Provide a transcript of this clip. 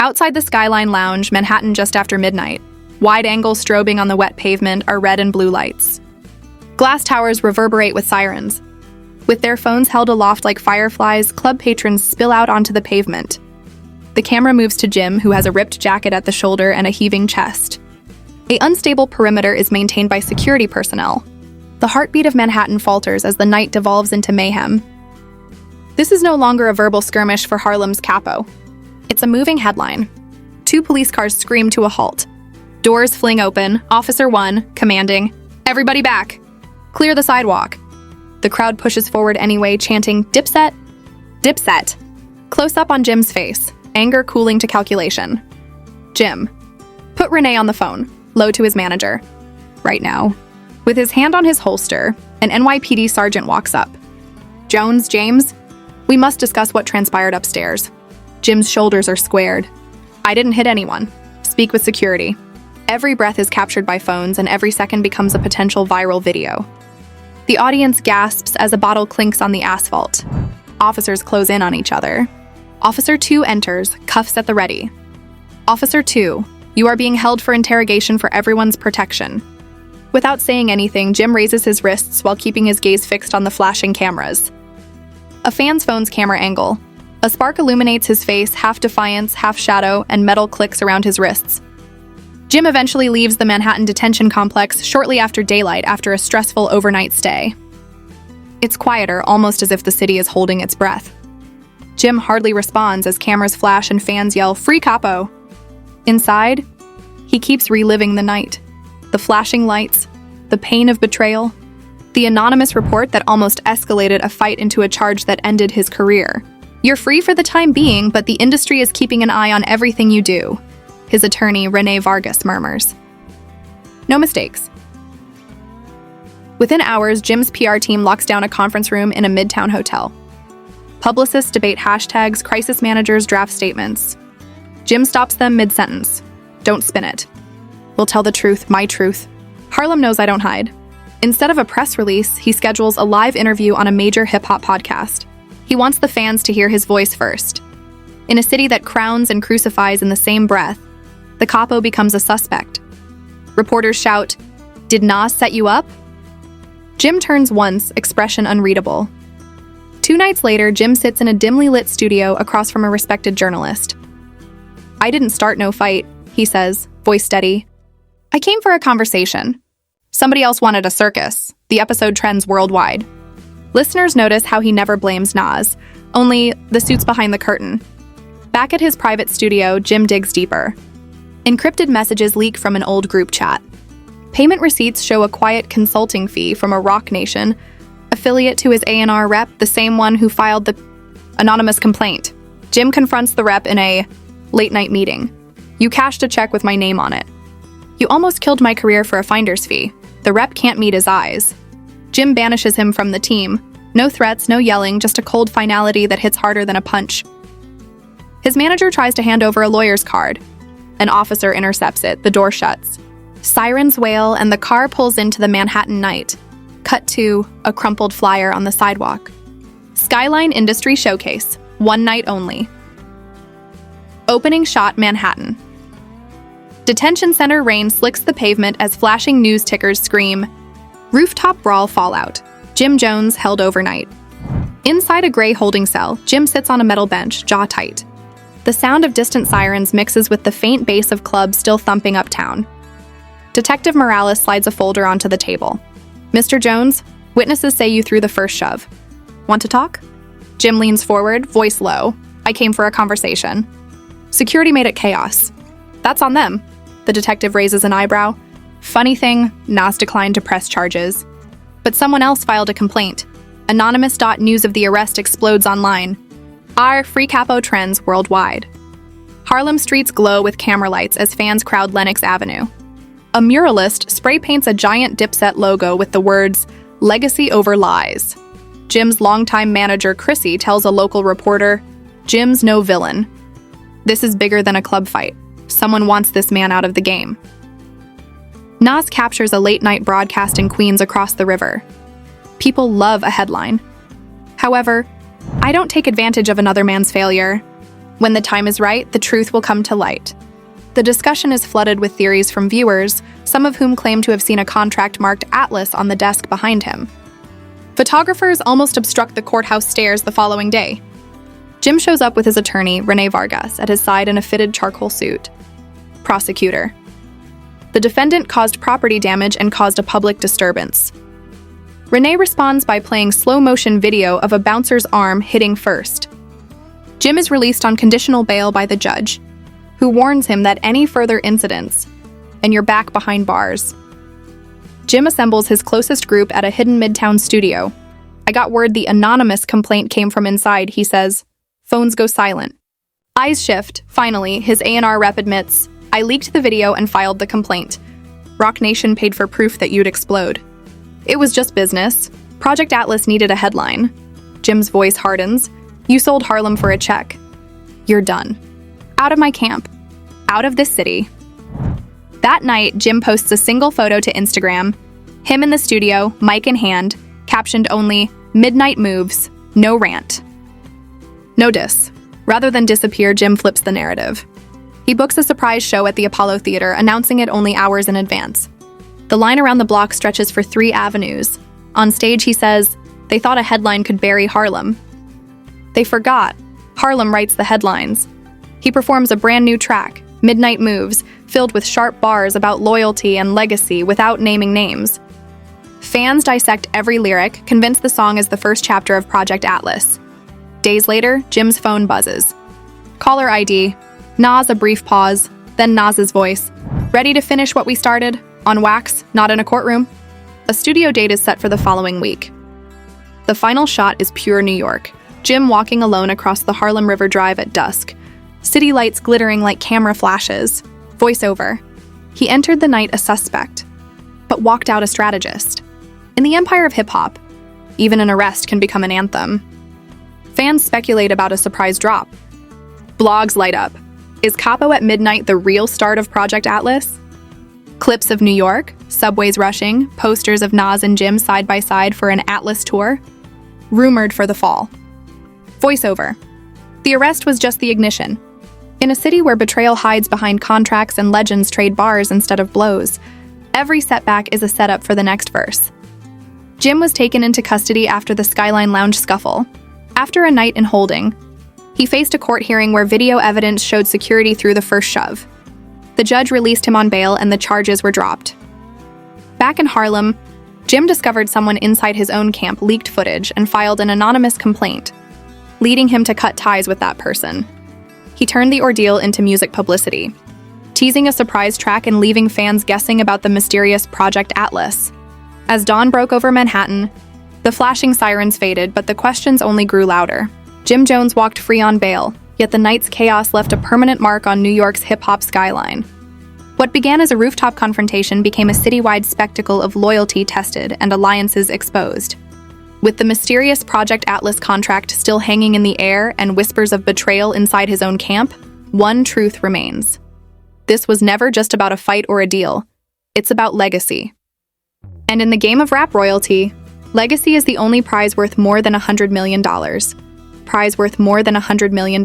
Outside the Skyline Lounge, Manhattan just after midnight. Wide-angle strobing on the wet pavement are red and blue lights. Glass towers reverberate with sirens. With their phones held aloft like fireflies, club patrons spill out onto the pavement. The camera moves to Jim, who has a ripped jacket at the shoulder and a heaving chest. An unstable perimeter is maintained by security personnel. The heartbeat of Manhattan falters as the night devolves into mayhem. This is no longer a verbal skirmish for Harlem's capo. It's a moving headline. 2 police cars scream to a halt. Doors fling open, Officer 1, commanding, "Everybody back! Clear the sidewalk!" The crowd pushes forward anyway, chanting, "Dipset! Dipset!" Close up on Jim's face, anger cooling to calculation. Jim. Put Renee on the phone, low to his manager. Right now. With his hand on his holster, an NYPD sergeant walks up. "Jones, James, we must discuss what transpired upstairs." Jim's shoulders are squared. "I didn't hit anyone. Speak with security." Every breath is captured by phones, and every second becomes a potential viral video. The audience gasps as a bottle clinks on the asphalt. Officers close in on each other. Officer 2 enters, cuffs at the ready. "Officer 2, you are being held for interrogation for everyone's protection." Without saying anything, Jim raises his wrists while keeping his gaze fixed on the flashing cameras. A fan's phone's camera angle. A spark illuminates his face, half defiance, half shadow, and metal clicks around his wrists. Jim eventually leaves the Manhattan detention complex shortly after daylight after a stressful overnight stay. It's quieter, almost as if the city is holding its breath. Jim hardly responds as cameras flash and fans yell, "Free Capo!" Inside, he keeps reliving the night. The flashing lights, the pain of betrayal, the anonymous report that almost escalated a fight into a charge that ended his career. "You're free for the time being, but the industry is keeping an eye on everything you do," his attorney, Renee Vargas, murmurs. No mistakes. Within hours, Jim's PR team locks down a conference room in a midtown hotel. Publicists debate hashtags, crisis managers draft statements. Jim stops them mid-sentence. "Don't spin it. We'll tell the truth, my truth. Harlem knows I don't hide." Instead of a press release, he schedules a live interview on a major hip-hop podcast. He wants the fans to hear his voice first. In a city that crowns and crucifies in the same breath, the capo becomes a suspect. Reporters shout, "Did Nas set you up?" Jim turns once, expression unreadable. 2 nights later, Jim sits in a dimly lit studio across from a respected journalist. "I didn't start no fight," he says, voice steady. "I came for a conversation. Somebody else wanted a circus." The episode trends worldwide. Listeners notice how he never blames Nas, only the suits behind the curtain. Back at his private studio, Jim digs deeper. Encrypted messages leak from an old group chat. Payment receipts show a quiet consulting fee from a Rock Nation affiliate to his A&R rep, the same one who filed the anonymous complaint. Jim confronts the rep in a late-night meeting. "You cashed a check with my name on it. You almost killed my career for a finder's fee." The rep can't meet his eyes. Jim banishes him from the team. No threats, no yelling, just a cold finality that hits harder than a punch. His manager tries to hand over a lawyer's card. An officer intercepts it, the door shuts. Sirens wail, and the car pulls into the Manhattan night. Cut to a crumpled flyer on the sidewalk. Skyline Industry Showcase, one night only. Opening shot, Manhattan. Detention center rain slicks the pavement as flashing news tickers scream, "Rooftop brawl fallout. Jim Jones held overnight." Inside a gray holding cell, Jim sits on a metal bench, jaw tight. The sound of distant sirens mixes with the faint bass of clubs still thumping uptown. Detective Morales slides a folder onto the table. "Mr. Jones, witnesses say you threw the first shove. Want to talk?" Jim leans forward, voice low. "I came for a conversation." "Security made it chaos." "That's on them." The detective raises an eyebrow. "Funny thing, Nas declined to press charges. But someone else filed a complaint. Anonymous. News of the arrest explodes online. Our free capo trends worldwide. Harlem streets glow with camera lights as fans crowd Lenox Avenue. A muralist spray paints a giant Dipset logo with the words, "Legacy over lies." Jim's longtime manager, Chrissy, tells a local reporter, "Jim's no villain. This is bigger than a club fight. Someone wants this man out of the game." Nas captures a late-night broadcast in Queens across the river. People love a headline. However, I don't take advantage of another man's failure. When the time is right, the truth will come to light. The discussion is flooded with theories from viewers, some of whom claim to have seen a contract marked Atlas on the desk behind him. Photographers almost obstruct the courthouse stairs the following day. Jim shows up with his attorney, Rene Vargas, at his side in a fitted charcoal suit. Prosecutor. The defendant caused property damage and caused a public disturbance. Rene responds by playing slow-motion video of a bouncer's arm hitting first. Jim is released on conditional bail by the judge, who warns him that any further incidents, and you're back behind bars. Jim assembles his closest group at a hidden Midtown studio. I got word the anonymous complaint came from inside, he says. Phones go silent. Eyes shift. Finally, his A&R rep admits, I leaked the video and filed the complaint. Rock Nation paid for proof that you'd explode. It was just business. Project Atlas needed a headline. Jim's voice hardens. You sold Harlem for a check. You're done. Out of my camp. Out of this city. That night, Jim posts a single photo to Instagram. Him in the studio, mic in hand, captioned only, Midnight Moves, no rant. No diss. Rather than disappear, Jim flips the narrative. He books a surprise show at the Apollo Theater, announcing it only hours in advance. The line around the block stretches for 3 avenues. On stage, he says, they thought a headline could bury Harlem. They forgot. Harlem writes the headlines. He performs a brand new track, Midnight Moves, filled with sharp bars about loyalty and legacy without naming names. Fans dissect every lyric, convinced the song is the first chapter of Project Atlas. Days later, Jim's phone buzzes. Caller ID. Nas a brief pause, then Nas's voice. Ready to finish what we started? On wax, not in a courtroom? A studio date is set for the following week. The final shot is pure New York. Jim walking alone across the Harlem River Drive at dusk. City lights glittering like camera flashes. Voiceover. He entered the night a suspect, but walked out a strategist. In the empire of hip-hop, even an arrest can become an anthem. Fans speculate about a surprise drop. Blogs light up. Is Capo at Midnight the real start of Project Atlas? Clips of New York, subways rushing, posters of Nas and Jim side by side for an Atlas tour. Rumored for the fall. Voiceover. The arrest was just the ignition. In a city where betrayal hides behind contracts and legends trade bars instead of blows, every setback is a setup for the next verse. Jim was taken into custody after the Skyline Lounge scuffle. After a night in holding, he faced a court hearing where video evidence showed security through the first shove. The judge released him on bail and the charges were dropped. Back in Harlem, Jim discovered someone inside his own camp leaked footage and filed an anonymous complaint, leading him to cut ties with that person. He turned the ordeal into music publicity, teasing a surprise track and leaving fans guessing about the mysterious Project Atlas. As dawn broke over Manhattan, the flashing sirens faded, but the questions only grew louder. Jim Jones walked free on bail, yet the night's chaos left a permanent mark on New York's hip-hop skyline. What began as a rooftop confrontation became a citywide spectacle of loyalty tested and alliances exposed. With the mysterious Project Atlas contract still hanging in the air and whispers of betrayal inside his own camp, one truth remains. This was never just about a fight or a deal. It's about legacy. And in the game of rap royalty, legacy is the only prize worth more than $100 million. Prize worth more than $100 million.